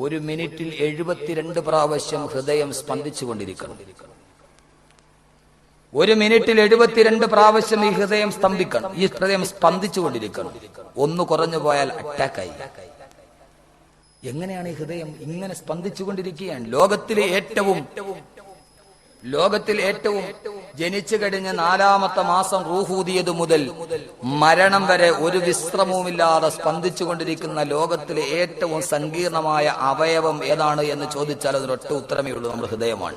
ഒരു മിനിറ്റിൽ 72 പ്രാവശ്യം ഹൃദയം സ്പന്ദിച്ചുകൊണ്ടിരിക്കണം. ഒരു മിനിറ്റിൽ 72 പ്രാവശ്യം ഈ ഹൃദയം സ്തംഭിക്കണം, ഈ ഹൃദയം സ്പന്ദിച്ചുകൊണ്ടിരിക്കണം. ഒന്ന് കുറഞ്ഞു പോയാൽ അറ്റാക്കായി. എങ്ങനെയാണ് ഈ ഹൃദയം ഇങ്ങനെ സ്പന്ദിച്ചുകൊണ്ടിരിക്കുകയാണ്? ലോകത്തിൽ ഏറ്റവും ജനിച്ചു കഴിഞ്ഞ 4-ാമത്തെ മാസം റൂഹൂതിയത് മുതൽ മരണം വരെ ഒരു വിശ്രമവുമില്ലാതെ സ്പന്ദിച്ചുകൊണ്ടിരിക്കുന്ന ലോകത്തിലെ ഏറ്റവും സങ്കീർണമായ അവയവം ഏതാണ് എന്ന് ചോദിച്ചാൽ അതിനൊറ്റ ഉത്തരമേ ഉള്ളൂ, നമ്മുടെ ഹൃദയമാണ്.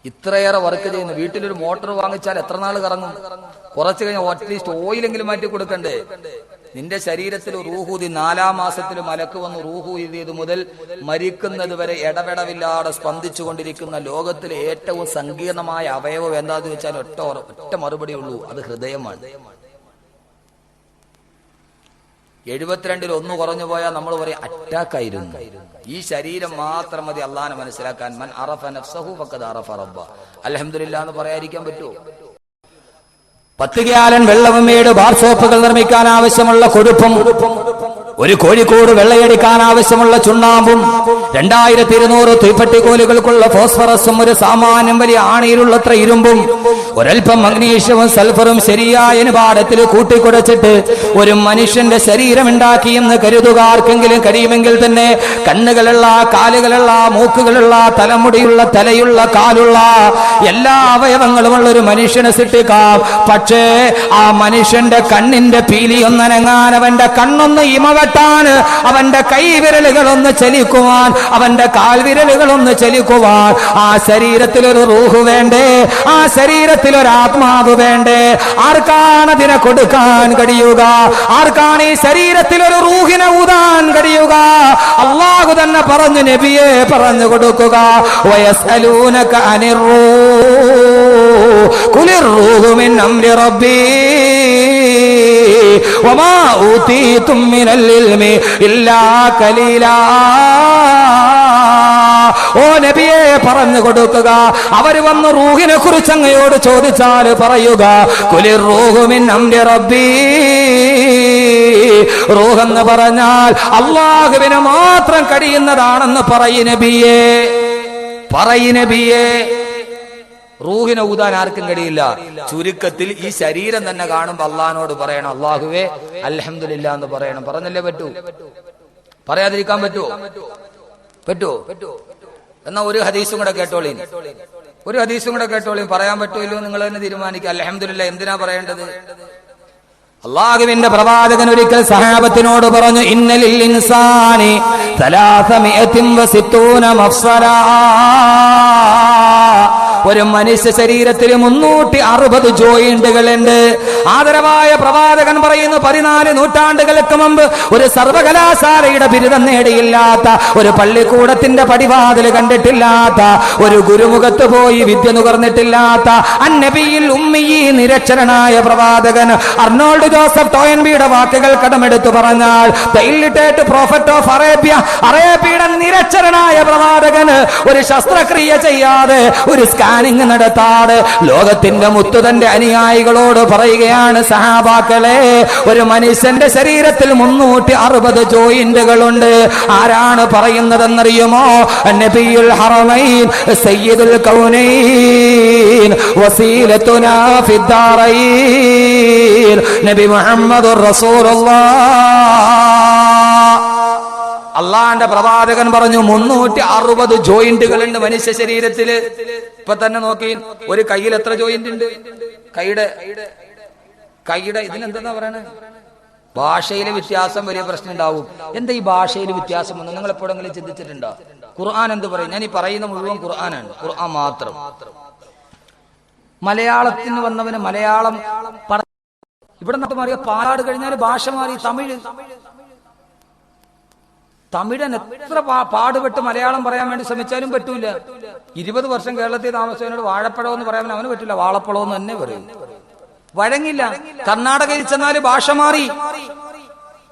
ഇത്രയേറെ വർക്ക് ചെയ്യുന്നു. വീട്ടിലൊരു മോട്ടോർ വാങ്ങിച്ചാൽ എത്ര നാൾ കറങ്ങും? കുറച്ചു കഴിഞ്ഞാൽ അറ്റ്ലീസ്റ്റ് ഓയിലെങ്കിലും മാറ്റി കൊടുക്കണ്ടേ? നിന്റെ ശരീരത്തിൽ റൂഹൂതി 4-ാം മാസത്തിൽ മലക്ക് വന്ന് റൂഹൂതിയത് മുതൽ മരിക്കുന്നത് വരെ ഇടപെടവില്ലാതെ സ്പന്ദിച്ചുകൊണ്ടിരിക്കുന്ന ലോകത്തിലെ ഏറ്റവും സങ്കീർണമായ അവയവം എന്താന്ന് വെച്ചാൽ ഒറ്റ മറുപടി ഉള്ളൂ, അത് ഹൃദയമാണ്. 72-ൽ 1 കുറഞ്ഞു പോയാൽ നമ്മൾ പറയും അറ്റാക്കായിരുന്നു. ഈ ശരീരം മാത്രം മതി അള്ളാഹനെ മനസ്സിലാക്കാൻ. മൻ അറഫ നഫ്സഹു ഫഖദ് അറഫ റബ്ബ. അൽഹംദുലില്ലാ എന്ന് പറയാതിരിക്കാൻ പറ്റുമോ? 10 ഗ്യാലൻ വെള്ളവും 7 ബാർ സോപ്പുകൾ നിർമ്മിക്കാൻ ആവശ്യമുള്ള കൊഴുപ്പും, ഒരു കോഴിക്കോട് വെള്ളയടിക്കാൻ ആവശ്യമുള്ള ചുണ്ണാമ്പും, 2200 തീപ്പെട്ടിക്കോലുകൾക്കുള്ള ഫോസ്ഫറസും, ഒരു സാമാന്യം വലിയ ആണിയിലുള്ളത്ര ഇരുമ്പും, ഒരൽപ്പം മഗ്നീഷ്യവും സൾഫറും ശരിയായ അനുപാതത്തിൽ കൂട്ടിക്കുടച്ചിട്ട് ഒരു മനുഷ്യന്റെ ശരീരം ഉണ്ടാക്കിയെന്ന് കരുതുക. ആർക്കെങ്കിലും കഴിയുമെങ്കിൽ തന്നെ കണ്ണുകളുള്ള, കാലുകളുള്ള, മൂക്കുകളുള്ള, തലമുടിയുള്ള, തലയുള്ള, കാലുള്ള എല്ലാ അവയവങ്ങളുമുള്ള ഒരു മനുഷ്യനെ സൃഷ്ടിക്കാം. പക്ഷേ ആ മനുഷ്യന്റെ കണ്ണിന്റെ പീലി ഒന്നനങ്ങാൻ, അവന്റെ കണ്ണൊന്ന് ഇമവെട്ടാൻ, അവന്റെ കൈവിരലുകളൊന്ന് ചലിക്കുവാൻ, അവന്റെ കാൽവിരലുകളൊന്ന് ചലിക്കുവാൻ ആ ശരീരത്തിലൊരു റൂഹ് വേണ്ടേ? ആ ശരീരത്തിലൊരു ആത്മാവ് വേണ്ടേ? ആർക്കാണ് അതിനെ കൊടുക്കാൻ കഴിയുക? ആർക്കാണ് ഈ ശരീരത്തിലൊരു റൂഹിനെ ഊതാൻ കഴിയുക? അള്ളാഹു തന്നെ പറഞ്ഞു, നബിയെ പറഞ്ഞു കൊടുക്കുക. വയസ്അലൂനക അനിർ റൂഹ് ഖുലിർ റൂഹു മിൻ അംരി റബ്ബി വമാ ഊതീതും മിനൽ ഇൽമി ഇല്ലാ ഖലീലാ. ഓ നബിയെ പറഞ്ഞു കൊടുക്കുക. അവർ വന്ന് റൂഹിനെ കുറിച്ച് അങ്ങയോട് ചോദിച്ചാൽ പറയുക, ഖുലിർ റൂഹു മിൻ അംരി റബ്ബി. റൂഹ് എന്ന് പറഞ്ഞാൽ അല്ലാഹുവിന് മാത്രം കഴിയുന്നതാണെന്ന് പറയ് നബിയേ. റൂഹിനെ ഊതാൻ ആർക്കും കഴിയില്ല. ചുരുക്കത്തിൽ ഈ ശരീരം തന്നെ കാണുമ്പോൾ അള്ളാഹിനോട് പറയണം, അല്ലാഹുവേ അൽഹംദുലില്ലാ എന്ന് പറയണം. പറഞ്ഞല്ലേ പറ്റൂ? പറയാതിരിക്കാൻ പറ്റുമോ? എന്നാ ഒരു ഹദീസും കൂടെ കേട്ടോളീൻ. പറയാൻ പറ്റുമല്ലോ, നിങ്ങൾ തന്നെ തീരുമാനിക്കുക. അൽഹംദുലില്ലാ എന്തിനാ പറയേണ്ടത്? അല്ലാഹുവിന്റെ പ്രവാചകൻ ഒരിക്കൽ സഹാബത്തിനോട് പറഞ്ഞു, ഇന്നലിൽ ഇൻസാനി 360 മഫ്സലാ. ഒരു മനുഷ്യ ശരീരത്തിൽ 360 ജോയിന്റുകളുണ്ട്. ആദരവായ പ്രവാചകൻ പറയുന്നു, 14 നൂറ്റാണ്ടുകൾക്ക് മുമ്പ് ഒരു സർവകലാശാലയുടെ ബിരുദം നേടിയില്ലാത്ത, ഒരു പള്ളിക്കൂടത്തിന്റെ പടിവാതിൽ കണ്ടിട്ടില്ലാത്ത, ഒരു ഗുരുമുഖത്ത് പോയി വിദ്യ നുകർന്നിട്ടില്ലാത്ത അന്നബിയിൽ ഉമ്മിയി നിരക്ഷരനായ പ്രവാചകൻ അർണോൾഡ് ജോസഫ് ടോയൻബിയുടെ വാക്കുകൾ കടമെടുത്തു പറഞ്ഞാൽ, ദ ഇല്ലിറ്റേറ്റ് പ്രോഫറ്റ് ഓഫ് അറേബ്യ, അറേബ്യയുടെ നിരക്ഷരനായ പ്രവാചകന് ഒരു ശസ്ത്രക്രിയ ചെയ്യാതെ, ഒരു സ്കാനിങ് നടത്താതെ ലോകത്തിന്റെ മുത്തുതന്റെ അനുയായികളോട് പറയുകയാണ്, സഹാബാക്കളെ, ഒരു മനുഷ്യന്റെ ശരീരത്തിൽ 360 ജോയിന്റുകളുണ്ട്. ആരാണ് പറയുന്നതെന്നറിയുമോ? നബിയുൽ ഹറമൈൻ സയ്യിദുൽ കൗനൈൻ വസീലത്തുനാ ഫിദ്ദാറൈൻ നബി മുഹമ്മദുർ റസൂലുള്ളാഹ്. അള്ളാന്റെ പ്രവാചകൻ പറഞ്ഞു 360 ജോയിന്റുകളുണ്ട് മനുഷ്യ ശരീരത്തില്. ഇപ്പൊ തന്നെ നോക്കി, ഒരു കയ്യിൽ എത്ര ജോയിന്റ് ഉണ്ട്? കൈയുടെ ഇതിനെന്താ പറയണേ? ഭാഷയിലെ വ്യത്യാസം വലിയ പ്രശ്നം ഉണ്ടാവും. എന്താ ഈ ഭാഷയിൽ വ്യത്യാസം വന്നു? നിങ്ങൾ എപ്പോഴെങ്കിലും ചിന്തിച്ചിട്ടുണ്ടോ? ഖുർആൻ എന്ത് പറയും? ഞാൻ ഈ പറയുന്ന മുഴുവൻ ഖുർആനാണ്, ഖുർആൻ മാത്രം. മലയാളത്തിന് വന്നവന് മലയാളം ഇവിടെ നിന്ന് മാറിയ പാലാട് കഴിഞ്ഞാൽ ഭാഷ മാറി. തമിഴൻ എത്ര പാടുപെട്ട് മലയാളം പറയാൻ വേണ്ടി ശ്രമിച്ചാലും പറ്റൂല. 20 വർഷം കേരളത്തിൽ താമസിച്ചവനോട് വാഴപ്പഴം എന്ന് പറയാൻ അവന് പറ്റില്ല, വാളപ്പഴം എന്ന് തന്നെ പറയും. വഴങ്ങില്ല. കർണാടകയിൽ ചെന്നാൽ ഭാഷ മാറി.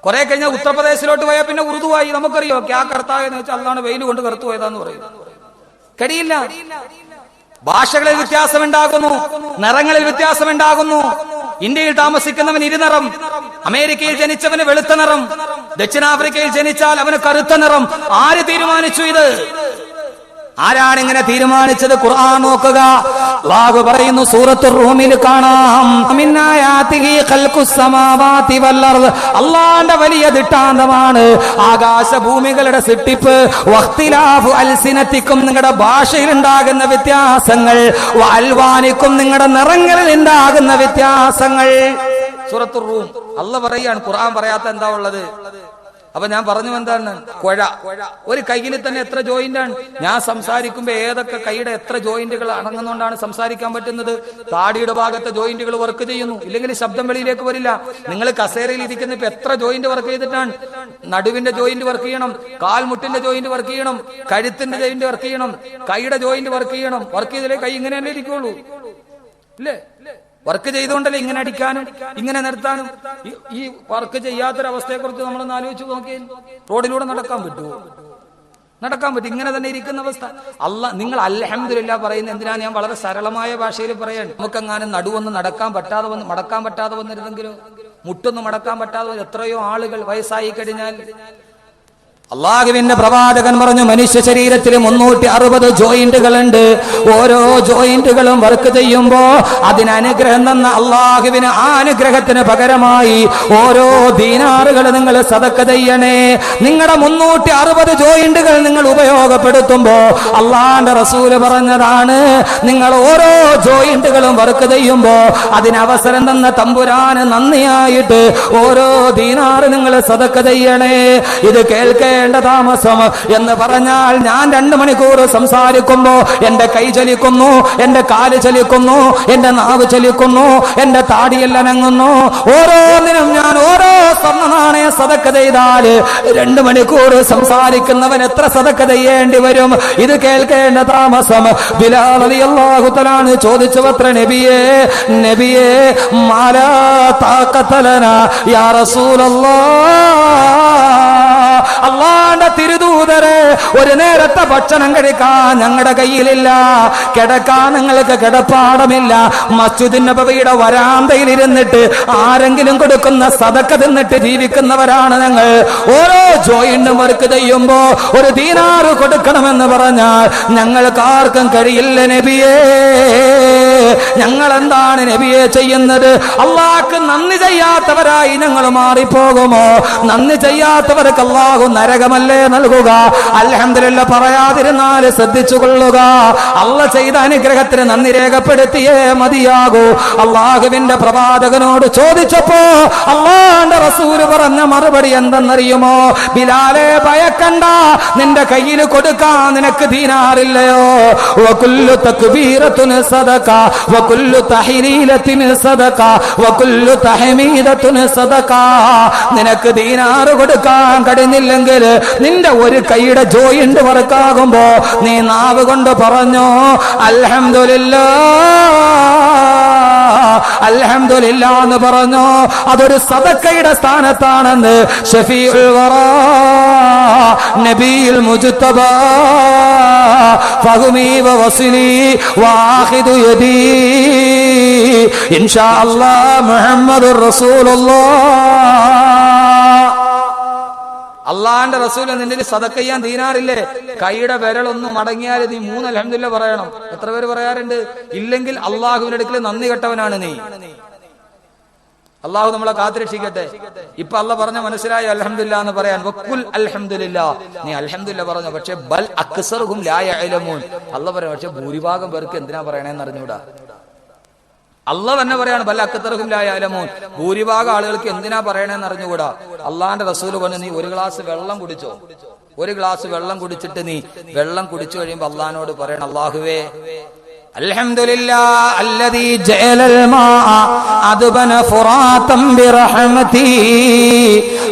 കുറെ കഴിഞ്ഞാൽ ഉത്തർപ്രദേശിലോട്ട് പോയാൽ പിന്നെ ഉറുദുവായി. നമുക്കറിയോ ക്യാ കർത്താവെന്ന് വെച്ചാൽ അതാണ് വെയിൽ കൊണ്ട് കറുത്തു പോയതാന്ന് പറയും. കഴിയില്ല. ഭാഷകളിൽ വ്യത്യാസമുണ്ടാകുന്നു, നിറങ്ങളിൽ വ്യത്യാസമുണ്ടാകുന്നു. ഇന്ത്യയിൽ താമസിക്കുന്നവൻ ഇരുനിറം, അമേരിക്കയിൽ ജനിച്ചവന് വെളുത്ത നിറം, ദക്ഷിണാഫ്രിക്കയിൽ ജനിച്ചാൽ അവന് കറുത്ത നിറം. ആര് തീരുമാനിച്ചു ഇത്? ആരാണ് ഇങ്ങനെ തീരുമാനിച്ചത്? ഖുർആൻ നോക്കുക. അല്ലാഹു പറയുന്നു സൂറത്തുർ റൂമിൽ കാണാം, അല്ലാഹുവിന്റെ വലിയ ദിട്ടാന്തമാണ് ആകാശഭൂമികളുടെ സൃഷ്ടിപ്പ്. വഖ്തിലാഫു അൽസിനത്തിക്കും, നിങ്ങളുടെ ഭാഷയിൽ ഉണ്ടാകുന്ന വ്യത്യാസങ്ങൾ, വഅൽവാനിക്കും, നിങ്ങളുടെ നിറങ്ങളിൽ ഉണ്ടാകുന്ന വ്യത്യാസങ്ങൾ. സൂറത്തുർ റൂം അല്ലാഹു പറയാണ്, ഖുർആൻ പറയാത്ത എന്താ ഉള്ളത്? അപ്പൊ ഞാൻ പറഞ്ഞു എന്താണ്? കുഴ. ഒരു കയ്യിൽ തന്നെ എത്ര ജോയിന്റ് ആണ്? ഞാൻ സംസാരിക്കുമ്പോ ഏതൊക്കെ കൈയുടെ എത്ര ജോയിന്റുകൾ അടങ്ങുന്നോണ്ടാണ് സംസാരിക്കാൻ പറ്റുന്നത്? താടിയുടെ ഭാഗത്തെ ജോയിന്റുകൾ വർക്ക് ചെയ്യുന്നു, ഇല്ലെങ്കിൽ ശബ്ദം വെളിയിലേക്ക് വരില്ല. നിങ്ങൾ കസേരയിൽ ഇരിക്കുന്ന ഇപ്പൊ എത്ര ജോയിന്റ് വർക്ക് ചെയ്തിട്ടാണ്? നടുവിന്റെ ജോയിന്റ് വർക്ക് ചെയ്യണം, കാൽമുട്ടിന്റെ ജോയിന്റ് വർക്ക് ചെയ്യണം, കഴുത്തിന്റെ ജോയിന്റ് വർക്ക് ചെയ്യണം, കൈയുടെ ജോയിന്റ് വർക്ക് ചെയ്യണം. വർക്ക് ചെയ്താലേ കൈ ഇങ്ങനെ തന്നെ ഇരിക്കുള്ളൂ, ഇല്ലേ? വർക്ക് ചെയ്തുകൊണ്ടല്ലേ ഇങ്ങനെ അടിക്കാനും ഇങ്ങനെ നിർത്താനും. ഈ വർക്ക് ചെയ്യാത്തൊരവസ്ഥയെ കുറിച്ച് നമ്മളൊന്ന് ആലോചിച്ച് നോക്കിയേ. റോഡിലൂടെ നടക്കാൻ പറ്റുമോ? നടക്കാൻ പറ്റും. ഇങ്ങനെ തന്നെ ഇരിക്കുന്ന അവസ്ഥ. നിങ്ങൾ അൽഹംദുലില്ലാ പറയുന്നത് എന്തിനാ? ഞാൻ വളരെ സരളമായ ഭാഷയിൽ പറയാൻ. നമുക്കെങ്ങാനും നടുവൊന്നും മടക്കാൻ പറ്റാതെ വന്നിരുന്നെങ്കിലോ, മുട്ടൊന്നും മടക്കാൻ പറ്റാതെ എത്രയോ ആളുകൾ വയസ്സായി കഴിഞ്ഞാൽ. അള്ളാഹുവിന്റെ പ്രവാചകൻ പറഞ്ഞു, മനുഷ്യ ശരീരത്തിൽ 360 ജോയിന്റുകൾ ഉണ്ട്. ഓരോ ജോയിന്റുകളും വർക്ക് ചെയ്യുമ്പോ അതിന് അനുഗ്രഹം തന്ന അള്ളാഹുവിന് ആ അനുഗ്രഹത്തിന് പകരമായി ഓരോ ദീനാറുകൾ നിങ്ങൾ സദക്ക ചെയ്യണേ. നിങ്ങളുടെ 360 ജോയിന്റുകൾ നിങ്ങൾ ഉപയോഗപ്പെടുത്തുമ്പോ അള്ളാന്റെ റസൂല് പറഞ്ഞതാണ്, നിങ്ങൾ ഓരോ ജോയിന്റുകളും വർക്ക് ചെയ്യുമ്പോ അതിന് അവസരം തന്ന തമ്പുരാന് നന്ദിയായിട്ട് ഓരോ ദീനാറ് നിങ്ങൾ സദക്ക ചെയ്യണേ. ഇത് കേൾക്കേണ്ട താമസം എന്ന് പറഞ്ഞാൽ, ഞാൻ 2 മണിക്കൂർ സംസാരിക്കുമ്പോ എന്റെ കൈ ചലിക്കുന്നു, എന്റെ കാല് ചലിക്കുന്നു, എന്റെ നാവ് ചലിക്കുന്നു, എന്റെ താടിയെല്ലാം അനങ്ങുന്നു. ഓരോന്നിനും ഞാൻ ഓരോ സ്വർണ്ണ നാണയ സദക്ക ചെയ്താൽ 2 മണിക്കൂർ സംസാരിക്കുന്നവൻ എത്ര സദക്ക ചെയ്യേണ്ടി വരും? ഇത് കേൾക്കേണ്ട താമസം. ബിലാൽ റളിയല്ലാഹു തആല ചോദിച്ചുവത്ര, നബിയേ മാലാ താഖത ലനാ യാ റസൂലല്ലാഹ്. അള്ളാന്റെ തിരുദൂതരെ, ഒരു നേരത്തെ ഭക്ഷണം കഴിക്കാൻ ഞങ്ങളുടെ കയ്യിലില്ല, കിടക്കാൻ നിങ്ങൾക്ക് കിടപ്പാടമില്ല. മസ്ജിദുൻ നബവിയുടെ വരാന്തയിൽ ഇരുന്നിട്ട് ആരെങ്കിലും കൊടുക്കുന്ന സദക്ക തിന്നിട്ട് ജീവിക്കുന്നവരാണ് ഞങ്ങൾ. ഓരോ ജോയിന്റും വർക്ക് ചെയ്യുമ്പോ 1 ദീനാറ് കൊടുക്കണമെന്ന് പറഞ്ഞാൽ ഞങ്ങൾക്ക് ആർക്കും കഴിയില്ല നബിയേ. ഞങ്ങൾ എന്താണ് നബിയെ ചെയ്യുന്നത്? അള്ളാഹ്ക്ക് നന്ദി ചെയ്യാത്തവരായി ഞങ്ങൾ മാറിപ്പോകുമോ? നന്ദി ചെയ്യാത്തവർക്ക് അള്ളാഹു നരകമല്ലേ നൽകുക? അൽഹംദുലില്ലാ പറയാതിരുന്നാൽ ശ്രദ്ധിച്ചു കൊള്ളുക. അള്ളാഹ് ചെയ്ത അനുഗ്രഹത്തിന് നന്ദി രേഖപ്പെടുത്തിയേ മതിയാകൂ. അള്ളാഹുവിന്റെ പ്രവാചകനോട് ചോദിച്ചപ്പോ അള്ളാഹുവിന്റെ റസൂല് പറഞ്ഞ മറുപടി എന്തെന്നറിയുമോ? ബിലാലെ ഭയക്കണ്ട, നിന്റെ കയ്യിൽ കൊടുക്കാൻ നിനക്ക് ദീനാറില്ലയോ? വകുല്ലു തക്ബീറത്തുൻ സദഖ വകുല്ലു തഹ്ലീലത്തിൻ സദഖ വകുല്ലു തഹ്മീദത്തുൻ സദഖ. നിനക്ക് ദീനാറ് കൊടുക്കാൻ കഴിഞ്ഞില്ലെങ്കിൽ നിന്റെ ഒരു കൈയുടെ ജോയിന്റ് വർക്കാകുമ്പോ നീ നാവ് കൊണ്ട് പറഞ്ഞോ അൽഹംദുലില്ലാ അൽഹംദുലില്ലാ എന്ന് പറഞ്ഞോ. അതൊരു സദഖയുടെ സ്ഥാനത്താണെന്ന് ശഫീഉൽ വറാ നബിയുൽ മുജ്തബാ ഫഹുമി വവസിലി വാഖിദു യദി ഇൻഷാ അല്ലാഹ് മുഹമ്മദുർ റസൂലുള്ളാഹ്. അള്ളാന്റെ റസൂൽ നിന്റെ സദക്ക ചെയ്യാൻ ദീനാറില്ലേ? കൈയുടെ വിരലൊന്നും മടങ്ങിയാൽ നീ 3 അൽഹംദുലില്ലാ പറയണം. എത്ര പേര് പറയാറുണ്ട്? ഇല്ലെങ്കിൽ അള്ളാഹുവിന്റെ അടുക്കൽ നന്ദി കെട്ടവനാണ് നീ. അള്ളാഹു നമ്മളെ കാത്തുരക്ഷിക്കട്ടെ. ഇപ്പൊ അള്ളാഹ് പറഞ്ഞ മനസ്സിലായി അൽഹംദുലില്ലാ എന്ന് പറയാൻ. വഖുൽ അൽഹംദുലില്ലാ, നീ അൽഹംദുലില്ലാ പറഞ്ഞു. പക്ഷെ ബൽ അക്സറുഹും ലാ യഅലമൂൻ, അള്ളാഹ് പറയാം. പക്ഷെ ഭൂരിഭാഗം പേർക്ക് എന്തിനാ പറയണേന്ന് അറിഞ്ഞൂടാ. അള്ളാഹ് തന്നെ പറയാണ് ബൽ അക്സറുഹും ലാ യഅലമൂൻ, ഭൂരിഭാഗം ആളുകൾക്ക് എന്തിനാ പറയണേന്ന് അറിഞ്ഞുകൂടാ. അള്ളാന്റെ റസൂല് പറഞ്ഞു, നീ 1 ഗ്ലാസ് വെള്ളം കുടിച്ചോ. 1 ഗ്ലാസ് വെള്ളം കുടിച്ചിട്ട് നീ വെള്ളം കുടിച്ചു കഴിയുമ്പോ അള്ളാഹിനോട് പറയണം, അല്ലാഹുവേ അൽഹംദുലില്ലാ അല്ലദീ ജഅലൽ മാഅ അദ്ബന ഫുറാതൻ ബിറഹ്മതി.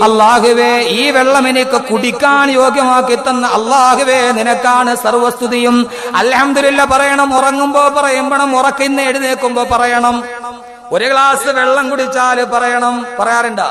അല്ലാഹുവേ ഈ വെള്ളം എനിക്ക് കുടിക്കാൻ യോഗ്യമാക്കി തന്ന അല്ലാഹുവേ നിനക്കാണ് സർവസ്തുതിയും. അൽഹംദുലില്ലാ പറയണം. ഉറങ്ങുമ്പോ പറയണം, ഉറക്കിന്ന് എഴുന്നേൽക്കുമ്പോ പറയണം. 1 ഗ്ലാസ് വെള്ളം കുടിച്ചാല് പറയണം. പറയാറുണ്ടോ?